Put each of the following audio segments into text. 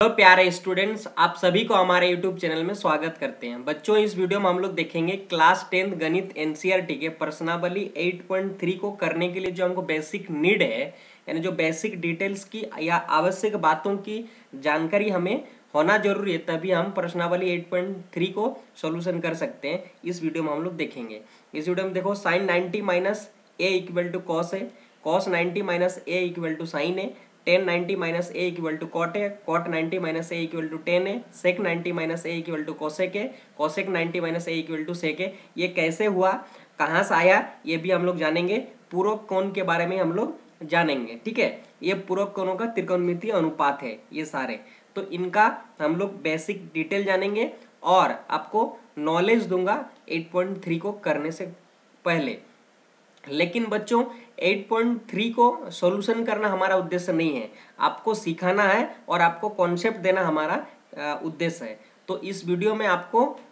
Hello प्यारे students, आप सभी को हमारे यूट्यूब चैनल में स्वागत करते हैं। बच्चों, इस वीडियो में हम लोग देखेंगे क्लास 10th गणित एनसीईआरटी के प्रश्नावली 8.3 को करने के लिए जो हमको बेसिक नीड है, यानी जो बेसिक डिटेल्स की या आवश्यक बातों की जानकारी हमें होना जरूरी है, तभी हम प्रश्नावली 8.3 को सोल्यूशन कर सकते हैं। इस वीडियो में हम लोग देखेंगे। इस वीडियो में देखो, sine 90 minus A equal to cos है, cos 90 minus A equal to sine है, tan 90 minus A equal to cot है, cot 90 minus A equal to tan है, sec 90 minus A equal to cosec है, cosec 90 minus A equal to sec है। ये कैसे हुआ, कहाँ से आया, ये भी हम लोग जानेंगे। पूरक कोण के बारे में हम लोग जानेंगे, ठीक है। ये पूरक कोणों का त्रिकोणमितीय अनुपात है ये सारे, तो इनका हम लोग बेसिक डिटेल जानेंगे और आपको नॉलेज दूंगा 8.3 को करने से पहले। लेकिन बच्चों, 8.3 को सॉल्यूशन करना हमारा उद्देश्य नहीं है, आपको सिखाना है और आपको कॉन्सेप्ट देना हमारा उद्देश्य है। तो इस वीडियो में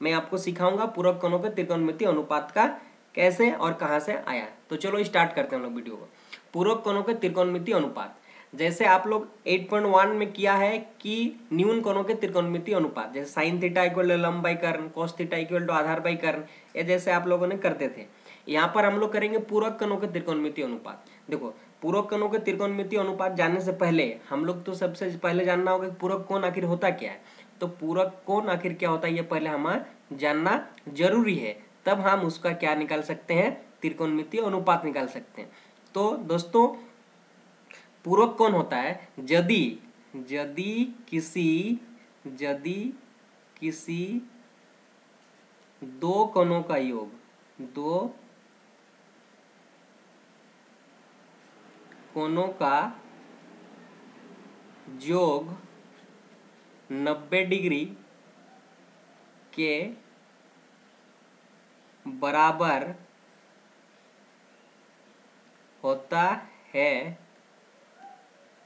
मैं आपको सिखाऊंगा पूरक कोणों के त्रिकोणमितीय अनुपात का कैसे और कहाँ से आया। तो चलो स्टार्ट करते हैं हम लोग वीडियो को। पूरक कोणों के त्रिकोणमितीय अनुपात, जैसे आप लोग 8.1 में किया है कि न्यून कोणों के त्रिकोणमितीय अनुपात, जैसे साइन थीटा इक्वल टू लंब बाई कर्ण, कॉस थीटा इक्वल टू आधार बाई कर्ण, ये जैसे आप लोगों ने करते थे। यहाँ पर हम लोग करेंगे पूरक कोणों के त्रिकोणमितीय अनुपात। देखो, पूरक कोणों के त्रिकोणमितीय अनुपात जानने से पहले हम लोग तो सबसे पहले जानना होगा कि पूरक कोण आखिर होता क्या है। तो पूरक कोण आखिर क्या होता है, ये पहले हमें जानना जरूरी है, तब हम उसका क्या निकाल सकते हैं, त्रिकोणमितीय अनुपात निकाल सकते हैं। तो दोस्तों, पूरक कोण होता है यदि किसी दो कोणों का योग, दो कोणों का योग 90 डिग्री के बराबर होता है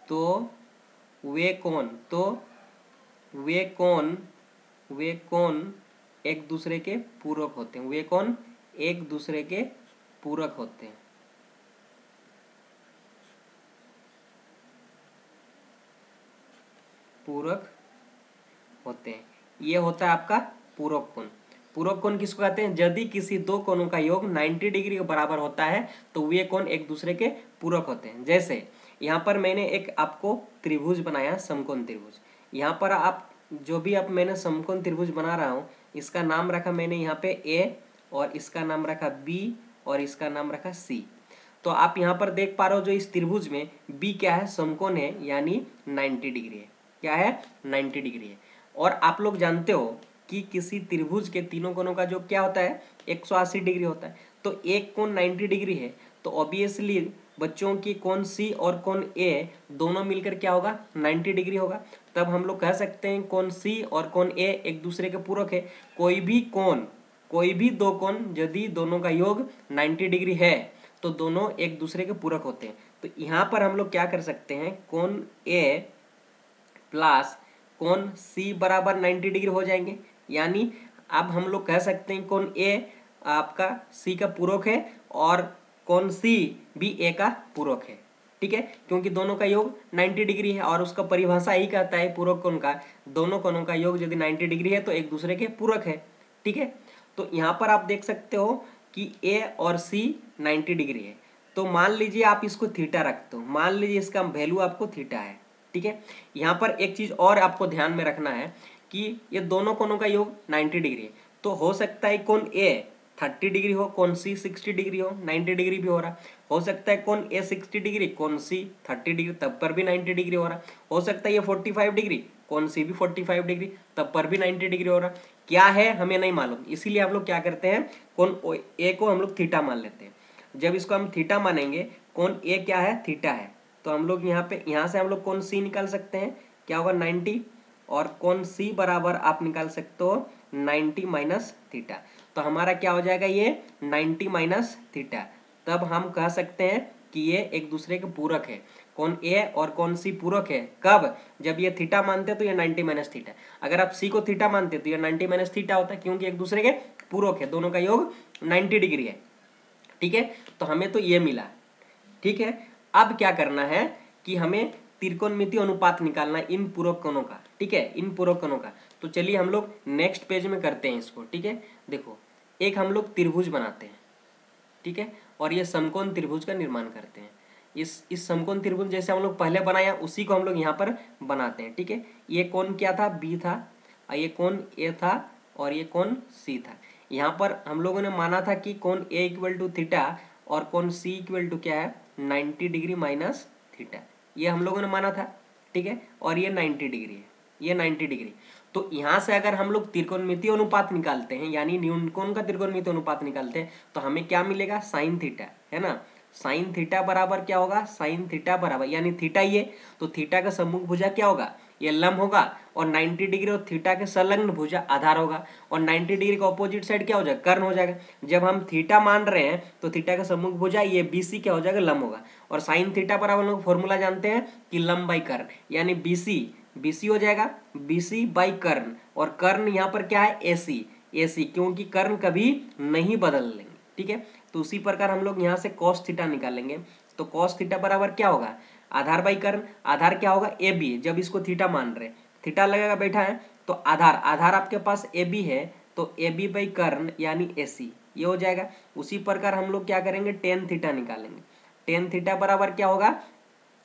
तो वे कोण एक दूसरे के पूरक होते हैं। वे कोण एक दूसरे के पूरक होते हैं। पूरक होते हैं, ये होता है आपका पूरक कोण। पूरक कोण किसको कहते हैं, यदि किसी दो कोणों का योग 90 डिग्री के बराबर होता है तो वे कोण एक दूसरे के पूरक होते हैं। जैसे यहाँ पर मैंने एक आपको त्रिभुज बनाया, समकोण त्रिभुज। यहाँ पर आप जो भी मैंने समकोण त्रिभुज बना रहा हूँ, इसका नाम रखा मैंने यहाँ पे ए, और इसका नाम रखा बी, और इसका नाम रखा सी। तो आप यहाँ पर देख पा रहे हो, जो इस त्रिभुज में बी क्या है, समकोण है, यानी 90 डिग्री है। क्या है, 90 डिग्री है। और आप लोग जानते हो कि किसी त्रिभुज के तीनों कोणों का जो क्या होता है, 180 डिग्री होता है। तो एक कोण 90 डिग्री है, तो ऑब्वियसली बच्चों की कोण सी और कोण ए दोनों मिलकर क्या होगा, 90 डिग्री होगा। तब हम लोग कह सकते हैं कोण सी और कोण ए एक दूसरे के पूरक है। कोई भी दो कोण यदि दोनों का योग 90 डिग्री है तो दोनों एक दूसरे के पूरक होते हैं। तो यहाँ पर हम लोग क्या कर सकते हैं, कोण ए प्लस कोण सी बराबर 90 डिग्री हो जाएंगे। यानी अब हम लोग कह सकते हैं कोण ए आपका सी का पूरक है और कोण सी भी ए का पूरक है, ठीक है, क्योंकि दोनों का योग 90 डिग्री है और उसका परिभाषा ही कहता है पूरक कोण का, दोनों कोणों का योग यदि 90 डिग्री है तो एक दूसरे के पूरक है, ठीक है। तो यहाँ पर आप देख सकते हो कि ए और सी 90 डिग्री है। तो मान लीजिए आप इसको थीटा रखते हो, मान लीजिए इसका वैल्यू आपको थीटा है, ठीक है। यहाँ पर एक चीज और आपको ध्यान में रखना है कि ये दोनों कोणों का योग 90 डिग्री है। तो हो सकता है कोण ए 30 डिग्री हो, कोण सी 60 डिग्री हो, 90 डिग्री भी हो रहा। हो सकता है कोण ए 60 डिग्री, कोण सी 30 डिग्री, तब पर भी 90 डिग्री हो रहा। हो सकता है ये 45 डिग्री, कोण सी भी 45 डिग्री, तब पर भी 90 डिग्री हो रहा। क्या है हमें नहीं मालूम, इसीलिए हम लोग क्या करते हैं, कोण ए को हम लोग थीटा मान लेते हैं। जब इसको हम थीटा मानेंगे, कोण ए क्या है, थीटा है, तो हम लोग यहाँ से हम लोग कोण सी निकाल सकते हैं, क्या होगा 90, और कोण सी बराबर आप निकाल सकते हो 90 माइनस थीटा। तो हमारा क्या हो जाएगा, ये 90 माइनस थीटा। तब हम कह सकते हैं कि ये एक दूसरे के पूरक है। कोण ए और कोण सी पूरक है कब, जब ये थीटा मानते तो ये 90 माइनस थीटा। अगर आप सी को थीटा मानते तो ये 90 माइनस थीटा होता है, क्योंकि एक दूसरे के पूरक है, दोनों का योग 90 डिग्री है, ठीक है। तो हमें तो ये मिला, ठीक है। अब क्या करना है कि हमें त्रिकोणमितीय अनुपात निकालना है इन पूरक कोणों का, ठीक है, इन पूरक कोणों का। तो चलिए हम लोग नेक्स्ट पेज में करते हैं इसको, ठीक है। देखो एक हम लोग त्रिभुज बनाते हैं, ठीक है, और ये समकोण त्रिभुज का निर्माण करते हैं। इस समकोण त्रिभुज जैसे हम लोग पहले बनाया उसी को हम लोग यहाँ पर बनाते हैं, ठीक है। ये कोण क्या था, बी था, और ये कोण ए था, और ये कोण सी था। यहाँ पर हम लोगों ने माना था कि कोण ए इक्वल टू थीटा और कोण सी इक्वल टू क्या है, 90 डिग्री माइनस थीटा, ये हम लोगों ने माना था, ठीक है। और ये 90 डिग्री है, ये 90 डिग्री। तो यहाँ से अगर हम लोग त्रिकोणमितीय अनुपात निकालते हैं, यानी न्यून कोण का त्रिकोणमितीय अनुपात निकालते हैं, तो हमें क्या मिलेगा, साइन थीटा, है ना। साइन थीटा बराबर क्या होगा, साइन थीटा बराबर, यानी थीटा ये, तो थीटा का सम्मुख भुजा क्या होगा, ये लंब होगा, और 90 डिग्री और थीटा के संलग्न भुजा आधार होगा, और 90 डिग्री का ऑपोजिट साइड क्या हो जाएगा, कर्ण हो जाएगा। जब हम थीटा मान रहे हैं तो थीटा का सम्मुख भुजा ये बीसी क्या हो जाएगा, लंब होगा। और साइन थीटा बराबर हम लोग फॉर्मूला जानते हैं कि लंब बाई कर्ण, यानी बीसी हो जाएगा, बीसी बाई कर्ण, और कर्ण यहाँ पर क्या है, एसी, क्योंकि कर्ण कभी नहीं बदल लेंगे, ठीक है। तो उसी प्रकार हम लोग यहाँ से कॉस थीटा निकालेंगे। तो कॉस थीटा बराबर क्या होगा, आधार बाई कर्ण, आधार क्या होगा, ए बी, जब इसको थीटा मान रहे, थीटा लगेगा बैठा है, तो आधार आपके पास ए बी है, तो ए बी बाई कर्ण यानी ए सी, ये हो जाएगा। उसी प्रकार हम लोग क्या करेंगे, टेन थीटा निकालेंगे। टेन थीटा बराबर क्या होगा,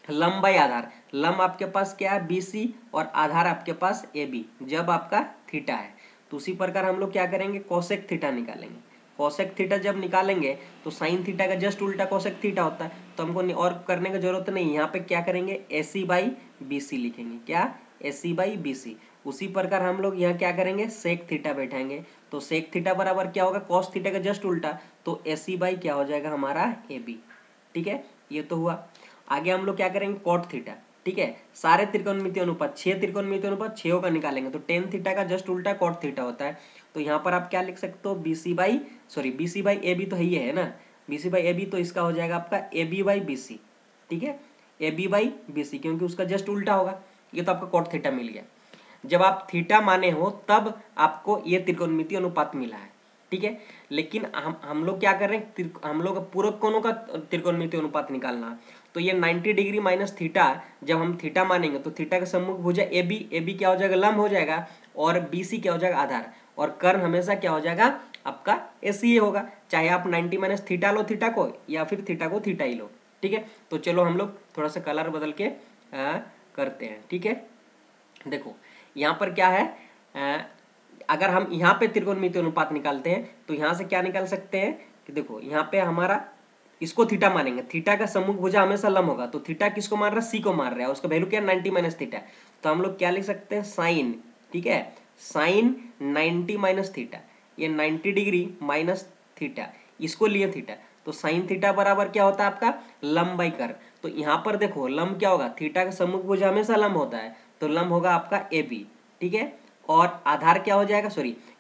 लंब बाई आधार, लंब आपके पास क्या है, बीसी, और आधार आपके पास ए बी, जब आपका थीटा है। तो उसी प्रकार हम लोग क्या करेंगे, कोसेक थीटा निकालेंगे। कोसेक थीटा जब निकालेंगे तो साइन थीटा का जस्ट उल्टा कोसेक थीटा होता है, तो हमको और करने की जरूरत नहीं, यहाँ पे क्या करेंगे, ए सी बाई बी सी लिखेंगे, क्या, ए सी बाई बी सी। उसी प्रकार हम लोग यहाँ क्या करेंगे, सेक थीटा बैठाएंगे। तो सेक थीटा बराबर क्या होगा, कॉस थीटा का जस्ट उल्टा, तो ए सी बाई क्या हो जाएगा हमारा, ए बी, ठीक है, ये तो हुआ। आगे हम लोग क्या करेंगे, कॉट थीटा, ठीक है। सारे त्रिकोणमितीय अनुपात, 6 त्रिकोणमितीय अनुपात 6 का निकालेंगे, तो टेन थीटा का जस्ट उल्टा कॉट थीटा होता है। तो यहाँ पर आप क्या लिख सकते हो, बीसी बाई ए बी तो है ना, बीसी बाई ए बी, तो इसका हो जाएगा आपका A B by B C, ठीक है, A B by B C, क्योंकि उसका जस्ट उल्टा होगा। ये तो आपका कॉट थीटा मिल गया। जब आप थीटा माने हो तब आपको ये त्रिकोणमितीय अनुपात मिला है, ठीक है। लेकिन हम लोग क्या कर रहे हैं, हम लोग पूरक कोणों का त्रिकोणमितीय अनुपात निकालना। तो ये 90 डिग्री माइनस थीटा, जब हम थीटा मानेंगे तो थीटा का सम्मुख भुजा ए बी क्या हो जाएगा, लंब हो जाएगा, और बी सी क्या हो जाएगा, आधार, और कर्ण हमेशा क्या हो जाएगा आपका ए सी होगा, चाहे आप 90 माइनस थीटा लो थीटा को, या फिर थीटा को थीटा ही लो, ठीक है। तो चलो हम लोग थोड़ा सा कलर बदल के करते हैं, ठीक है। देखो यहाँ पर क्या है, अगर हम यहाँ पे त्रिकोणमितीय अनुपात निकालते हैं तो यहाँ से क्या निकाल सकते हैं कि देखो यहाँ पे हमारा, इसको थीटा मानेंगे, थीटा का सम्मुख भुजा हमेशा लंब होगा, तो थीटा किसको मार रहा है, सी को मार रहा है, उसका वैल्यू क्या है, 90 माइनस थीटा। तो हम लोग क्या लिख सकते हैं, साइन, ठीक है, साइन 90 माइनस थीटा, ये 90 डिग्री माइनस थीटा, इसको लिए थीटा, तो साइन थीटा बराबर क्या होता है आपका, लंब बाई कर्ण। तो यहाँ पर देखो लंब क्या होगा, थीटा का सम्मुख भुजा हमेशा लंब होता है, तो लंब होगा आपका ए बी, ठीक है, और आधार क्या हो जाएगा,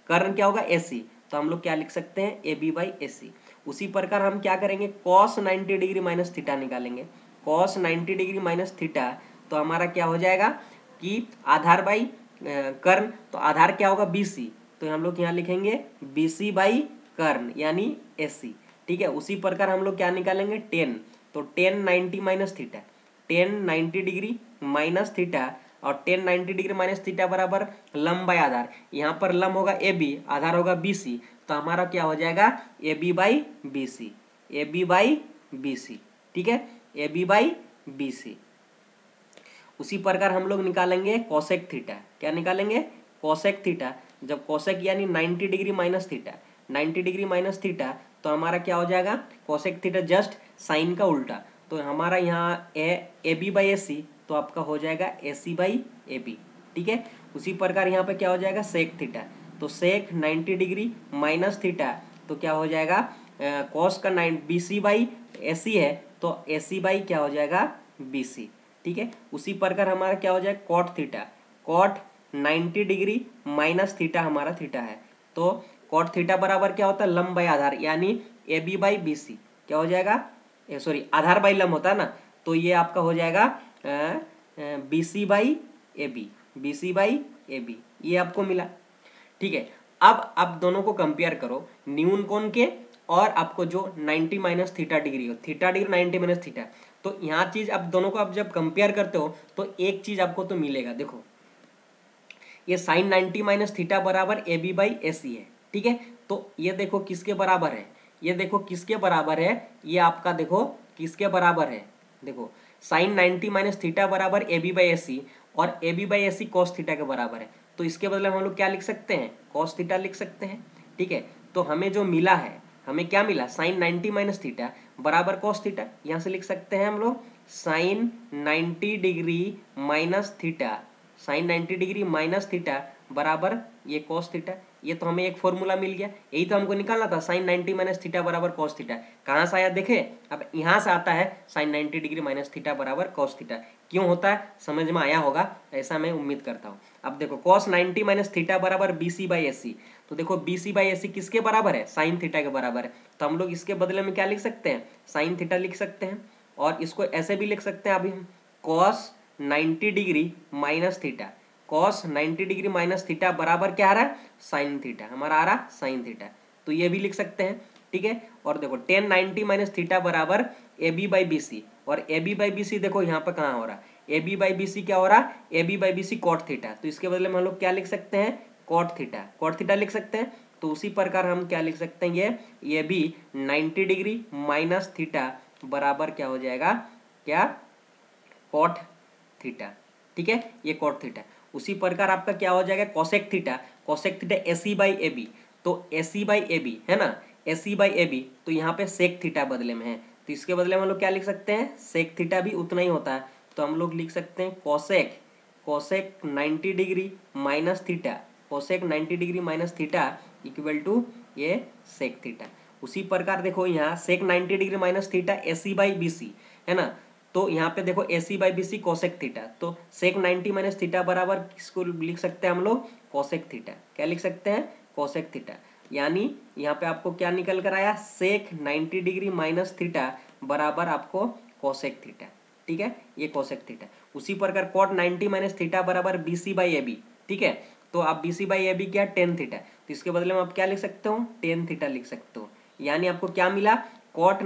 कर्ण क्या होगा, ए सी। तो हम लोग क्या लिख सकते हैं, ए बी बाई ए सी। उसी प्रकार हम क्या करेंगे, कॉस 90 डिग्री माइनस थीटा निकालेंगे। कॉस 90 डिग्री माइनस थीटा, तो हमारा क्या हो जाएगा कि आधार बाई कर्ण, तो आधार क्या होगा, बी सी, तो हम लोग यहाँ लिखेंगे बी सी बाई कर्ण यानी ए सी, ठीक है। उसी प्रकार हम लोग क्या निकालेंगे, टेन, तो ten 90 minus theta, ten 90 degree minus theta, और टेन 90 डिग्री माइनस थीटा बराबर लंब बाई आधार, यहाँ पर लंब होगा ए बी, आधार होगा बी सी, तो हमारा क्या हो जाएगा, A B by B C, A B by B C, ठीक है, A B by B C. उसी प्रकार हम लोग निकालेंगे कोसेक थीटा, क्या निकालेंगे, कोसेक थीटा। जब कोसेक यानी 90 degree minus theta, 90 degree minus theta, तो हमारा क्या हो जाएगा, कोसेक थीटा जस्ट साइन का उल्टा, तो हमारा यहाँ ए बी बाई ए सी, तो आपका हो जाएगा ए सी बाई ए बी, ठीक है। उसी प्रकार यहाँ पे क्या हो जाएगा, सेक थीटा, तो सेक 90 डिग्री माइनस थीटा, तो क्या हो जाएगा, कॉस का बी सी बाई ए सी है, तो ए सी बाई क्या हो जाएगा, बी सी, ठीक है। उसी प्रकार हमारा क्या हो जाएगा, cot theta, cot 90 degree minus theta हमारा थीटा है, तो कॉट थीटा बराबर क्या होता है, लंब बाई आधार, यानी A B by B C, क्या हो जाएगा, आधार बाई लंब होता है ना, तो ये आपका हो जाएगा B C by A B, B C by A B, ये आपको मिला, ठीक है। अब आप दोनों को कंपेयर करो, न्यून कोण के और आपको जो 90 माइनस थीटा डिग्री हो, थीटा डिग्री 90 माइनस थीटा, तो यहाँ चीज आप दोनों को आप जब कंपेयर करते हो तो एक चीज आपको तो मिलेगा। देखो ये साइन 90 माइनस थीटा बराबर ए बी बाई ए सी है, ठीक है। तो ये देखो किसके बराबर है, ये देखो किसके बराबर है, ये आपका देखो किसके बराबर है, देखो साइन 90 माइनस थीटा बराबर A B by A C, और A B by A C cos theta के बराबर है। तो इसके बदले हम लोग क्या लिख सकते हैं, कॉस थीटा लिख सकते हैं, ठीक है। तो हमें जो मिला है, हमें क्या मिला, साइन 90 माइनस थीटा बराबर कॉस थीटा। यहाँ से लिख सकते हैं हम लोग sine 90 degree minus theta, sine 90 degree minus theta बराबर ये कॉस थीटा। ये तो हमें एक फॉर्मूला मिल गया, यही तो हमको निकालना था, साइन 90 माइनस थीटा बराबर कॉस थीटा। कहाँ से आया देखे, अब यहाँ से आता है साइन 90 डिग्री माइनस थीटा बराबर कॉस थीटा। क्यों होता है समझ में आया होगा, ऐसा मैं उम्मीद करता हूँ। अब देखो कॉस 90 माइनस थीटा बराबर बी सी बाई ए सी, तो देखो बी सी बाई ए सी किसके बराबर है, साइन थीटा के बराबर है। तो हम लोग इसके बदले में क्या लिख सकते हैं, साइन थीटा लिख सकते हैं। और इसको ऐसे भी लिख सकते हैं अभी हम, cos 90 degree minus theta, cos 90 degree minus theta बराबर क्या आ रहा है, साइन थीटा, हमारा आ रहा साइन थीटा। तो ये भी लिख सकते हैं, ठीक है। और देखो टेन 90 माइनस थीटा बराबर A B by B C, और A B by B C देखो यहाँ पर कहाँ हो रहा है, A B by B C क्या हो रहा, A B by B C cot theta. तो इसके बदले में हम लोग क्या लिख सकते हैं, कॉट थीटा, कॉट थीटा लिख सकते हैं। तो उसी प्रकार हम क्या लिख सकते हैं, ये भी 90 डिग्री माइनस थीटा बराबर क्या हो जाएगा, क्या, कॉट थीटा, ठीक है, ये कॉट थीटा। उसी प्रकार आपका क्या हो जाएगा, cosec theta, cosec theta A C by A B, तो A C by A B है ना, ए सी बाई ए बी, तो यहाँ पे सेक थीटा बदले में है। तो इसके बदले में हम लोग क्या लिख सकते हैं, सेक थीटा भी उतना ही होता है। तो हम लोग लिख सकते हैं cosec, cosec 90 degree minus theta, cosec 90 degree minus theta equal to ये सेक थीटा। उसी प्रकार देखो यहाँ sec 90 degree minus theta A C by B C है ना, तो यहाँ पे देखो A C by B C cosec theta, तो सेक 90 माइनस थीटा बराबर किसको लिख सकते हैं हम लोग, कोसेक थीटा। क्या लिख सकते हैं, कोसेक थीटा। यानी यहाँ पे आपको क्या निकल कर आया, सेक 90 डिग्री माइनस थीटा बराबर आपको कोसेक थीटा, ठीक है, ये कोसेक थीटा। उसी प्रकार कॉट 90 माइनस थीटा बराबर B C by A B, ठीक है। तो आप B C by A B क्या, टेन थीटा, तो इसके बदले में आप क्या लिख सकते हो, टेन थीटा लिख सकते हो। यानी आपको क्या मिला, कॉट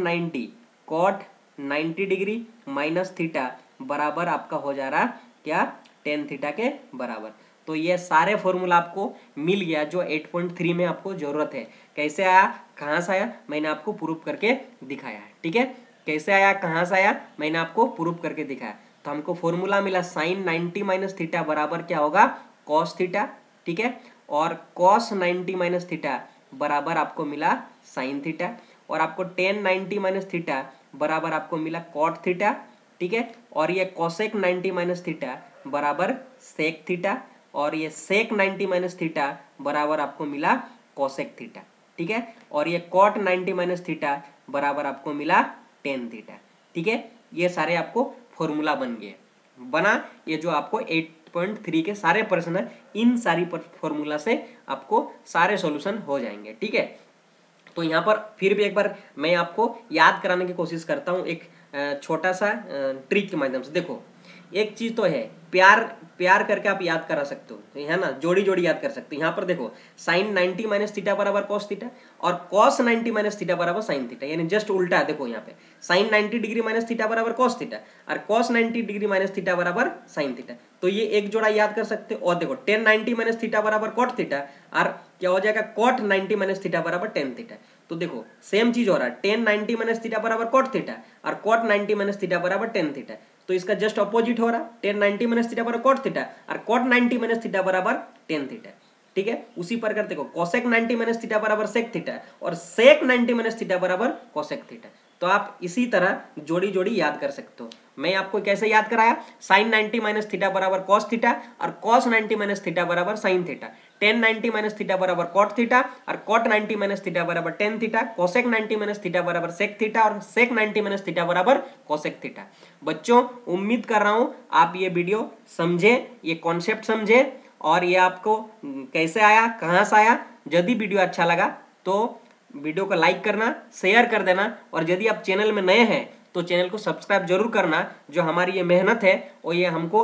90 डिग्री माइनस थीटा बराबर आपका हो जा रहा क्या, टेन थीटा के बराबर। तो ये सारे फॉर्मूला आपको मिल गया जो 8.3 में आपको जरूरत है। कैसे आया, कहाँ से आया, मैंने आपको प्रूफ करके दिखाया है, ठीक है। कैसे आया, कहाँ से आया, मैंने आपको प्रूफ करके दिखाया। तो हमको फॉर्मूला मिला साइन 90 माइनस थीटा बराबर क्या होगा, कॉस थीटा, ठीक है। और कॉस 90 माइनस थीटा बराबर आपको मिला साइन थीटा, और आपको टेन 90 माइनस थीटा बराबर आपको मिला कॉट थीटा, ठीक है। और ये कोसेक 90 माइनस थीटा बराबर सेक थीटा, और ये सेक 90 माइनस थीटा बराबर आपको मिला कोसेक थीटा, ठीक है। और ये कॉट 90 माइनस थीटा बराबर आपको मिला टेन थीटा, ठीक है। ये सारे आपको फॉर्मूला बन गए, बना ये जो आपको 8.3 के सारे प्रश्न है, इन सारी फॉर्मूला से आपको सारे सॉल्यूशन हो जाएंगे, ठीक है। तो यहाँ पर फिर भी एक बार मैं आपको याद कराने की कोशिश करता हूँ एक छोटा सा ट्रिक के माध्यम से। देखो एक चीज तो है, प्यार करके आप याद करा सकते हो, है ना, जोड़ी जोड़ी याद कर सकते हो। यहाँ पर देखो साइन 90 माइनस थीटा बराबर कॉस थीटा, और कॉस 90 माइनस थीटा बराबर साइन थीटा, यानी जस्ट उल्टा है। देखो यहाँ पे साइन 90 डिग्री माइनस थीटा बराबर कॉस थीटा, और कॉस 90 डिग्री माइनस थीटा बराबर साइन थीटा। तो ये एक जोड़ा याद कर सकते हो। और देखो टेन 90 माइनस थीटा बराबर कॉट थीटा, और क्या हो जाएगा, कॉट 90 माइनस थीटा बराबर टेन थीटा। तो देखो सेम चीज हो रहा है, टेन 90 माइनस थीटा बराबर कॉट थीटा, और कॉट 90 माइनस थीटा बराबर टेन थीटा। तो इसका जस्ट अपोजिट हो रहा, टेन 90 माइनस थीटा बराबर कॉट थीटा, और कॉट 90 माइनस थीटा बराबर टेन थीटा, ठीक है। उसी प्रकार देखो कोसेक 90 माइनस थीटा बराबर सेक थीटा, और सेक 90 माइनस थीटा बराबर कोसेक थीटा। तो आप इसी तरह जोड़ी जोड़ी याद कर सकते हो। मैं आपको कैसे याद कराया, साइन 90 माइनस थीटा बराबर कॉस थीटा, और कॉस 90 माइनस थीटा बराबर sine theta, ten 90 minus theta बराबर कॉट थीटा, और कॉट 90 माइनस थीटा बराबर tan theta, cosec 90 minus theta बराबर सेक थीटा, और सेक 90 माइनस थीटा बराबर कोसेक थीटा। बच्चों उम्मीद कर रहा हूं आप ये वीडियो समझे, ये कॉन्सेप्ट समझे, और ये आपको कैसे आया, कहाँ से आया। यदि वीडियो अच्छा लगा तो वीडियो को लाइक करना, शेयर कर देना, और यदि आप चैनल में नए हैं तो चैनल को सब्सक्राइब जरूर करना। जो हमारी ये मेहनत है और ये हमको